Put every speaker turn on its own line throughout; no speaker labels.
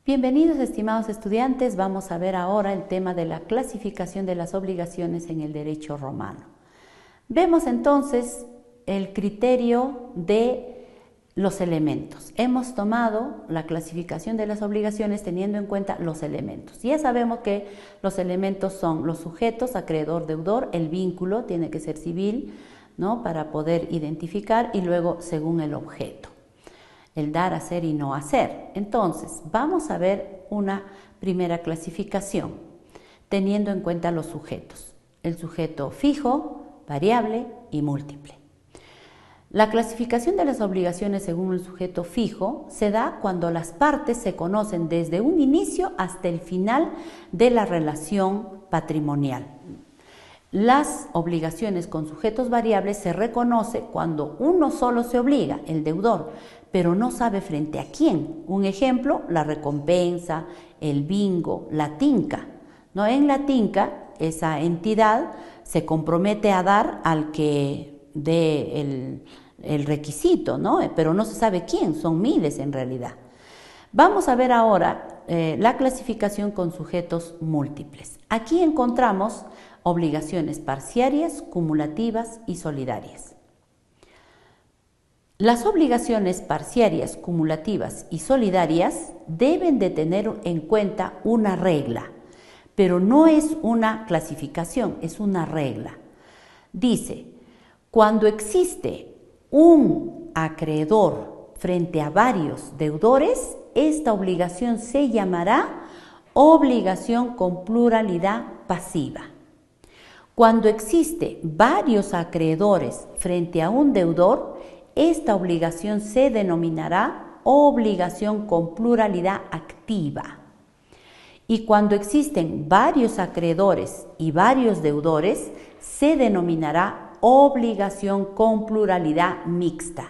Bienvenidos, estimados estudiantes. Vamos a ver ahora el tema de la clasificación de las obligaciones en el derecho romano. Vemos entonces el criterio de los elementos. Hemos tomado la clasificación de las obligaciones teniendo en cuenta los elementos. Ya sabemos que los elementos son los sujetos, acreedor, deudor, el vínculo tiene que ser civil, ¿no?, para poder identificar, y luego según el objeto. El dar, hacer y no hacer. Entonces, vamos a ver una primera clasificación, teniendo en cuenta los sujetos. El sujeto fijo, variable y múltiple. La clasificación de las obligaciones según el sujeto fijo se da cuando las partes se conocen desde un inicio hasta el final de la relación patrimonial. Las obligaciones con sujetos variables se reconoce cuando uno solo se obliga, el deudor, pero no sabe frente a quién. Un ejemplo, la recompensa, el bingo, la tinca. ¿No? En la tinca, esa entidad se compromete a dar al que dé el requisito, ¿no? Pero no se sabe quién, son miles en realidad. Vamos a ver ahora la clasificación con sujetos múltiples. Aquí encontramos obligaciones parciarias, cumulativas y solidarias. Las obligaciones parciarias, cumulativas y solidarias deben de tener en cuenta una regla, pero no es una clasificación, es una regla. Dice, cuando existe un acreedor frente a varios deudores, esta obligación se llamará obligación con pluralidad pasiva. Cuando existe varios acreedores frente a un deudor, esta obligación se denominará obligación con pluralidad activa. Y cuando existen varios acreedores y varios deudores, se denominará obligación con pluralidad mixta.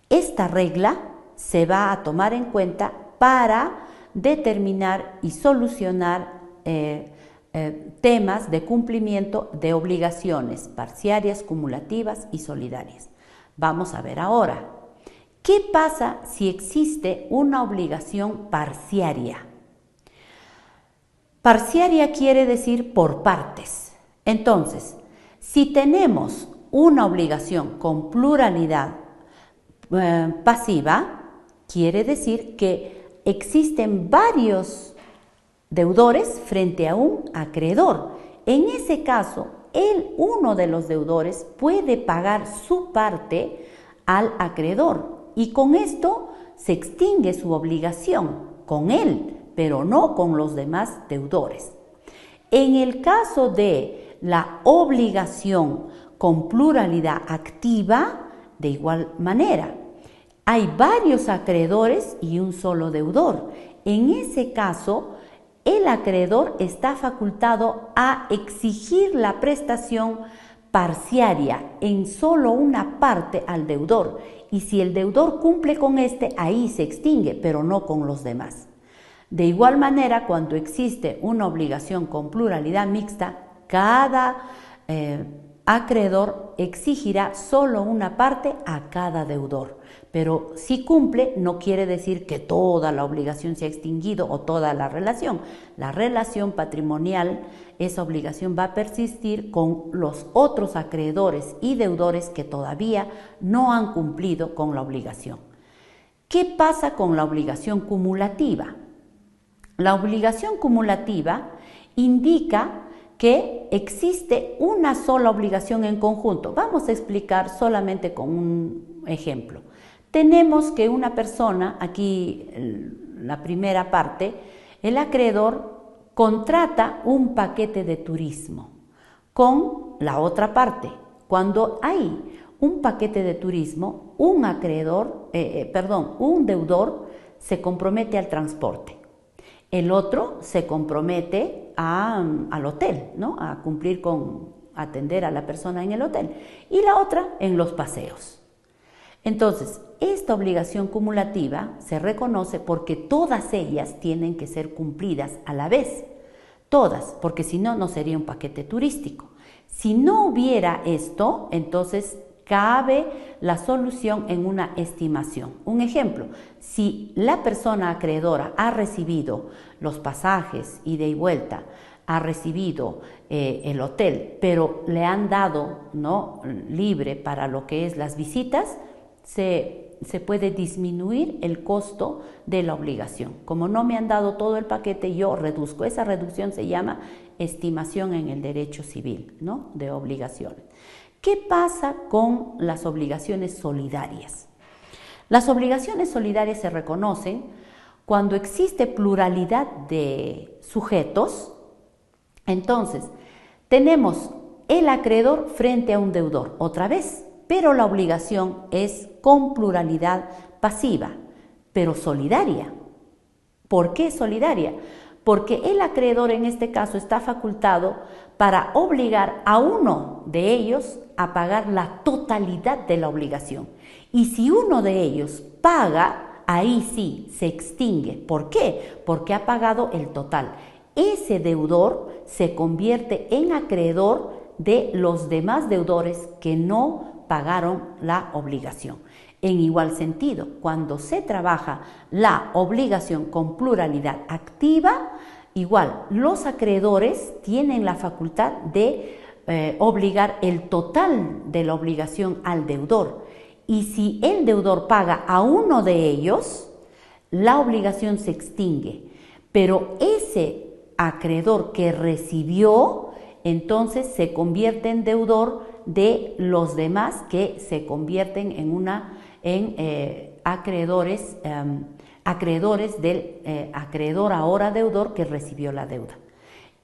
Esta regla se va a tomar en cuenta para determinar y solucionar temas de cumplimiento de obligaciones parciarias, cumulativas y solidarias. Vamos a ver ahora, ¿qué pasa si existe una obligación parciaria? Parciaria quiere decir por partes. Entonces, si tenemos una obligación con pluralidad pasiva, quiere decir que existen varios deudores frente a un acreedor. En ese caso, uno de los deudores puede pagar su parte al acreedor y con esto se extingue su obligación con él, pero no con los demás deudores. En el caso de la obligación con pluralidad activa, de igual manera, hay varios acreedores y un solo deudor. En ese caso, el acreedor está facultado a exigir la prestación parciaria en solo una parte al deudor, y si el deudor cumple con ahí se extingue, pero no con los demás. De igual manera, cuando existe una obligación con pluralidad mixta, cada acreedor exigirá solo una parte a cada deudor. Pero si cumple, no quiere decir que toda la obligación se ha extinguido o toda la relación. La relación patrimonial, esa obligación va a persistir con los otros acreedores y deudores que todavía no han cumplido con la obligación. ¿Qué pasa con la obligación cumulativa? La obligación cumulativa indica que existe una sola obligación en conjunto. Vamos a explicar solamente con un ejemplo. Tenemos que una persona, aquí la primera parte, el acreedor contrata un paquete de turismo con la otra parte. Cuando hay un paquete de turismo, un deudor se compromete al transporte. El otro se compromete al hotel, ¿no? A cumplir con atender a la persona en el hotel. Y la otra en los paseos. Entonces, esta obligación cumulativa se reconoce porque todas ellas tienen que ser cumplidas a la vez. Todas, porque si no, no sería un paquete turístico. Si no hubiera esto, entonces cabe la solución en una estimación. Un ejemplo, si la persona acreedora ha recibido los pasajes ida y vuelta, ha recibido el hotel, pero le han dado, ¿no?, libre para lo que es las visitas, se puede disminuir el costo de la obligación. Como no me han dado todo el paquete, yo reduzco. Esa reducción se llama estimación en el derecho civil, ¿no?, de obligaciones. ¿Qué pasa con las obligaciones solidarias? Las obligaciones solidarias se reconocen cuando existe pluralidad de sujetos. Entonces, tenemos el acreedor frente a un deudor, otra vez, pero la obligación es con pluralidad pasiva, pero solidaria. ¿Por qué solidaria? Porque el acreedor en este caso está facultado para obligar a uno de ellos a pagar la totalidad de la obligación. Y si uno de ellos paga, ahí sí se extingue. ¿Por qué? Porque ha pagado el total. Ese deudor se convierte en acreedor de los demás deudores que no pagaron la obligación. En igual sentido, cuando se trabaja la obligación con pluralidad activa, igual los acreedores tienen la facultad de obligar el total de la obligación al deudor. Y si el deudor paga a uno de ellos, la obligación se extingue. Pero ese acreedor que recibió, entonces se convierte en deudor de los demás que se convierten en acreedores del acreedor ahora deudor que recibió la deuda.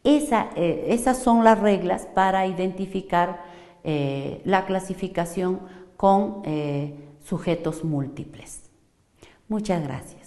Esas son las reglas para identificar la clasificación con sujetos múltiples. Muchas gracias.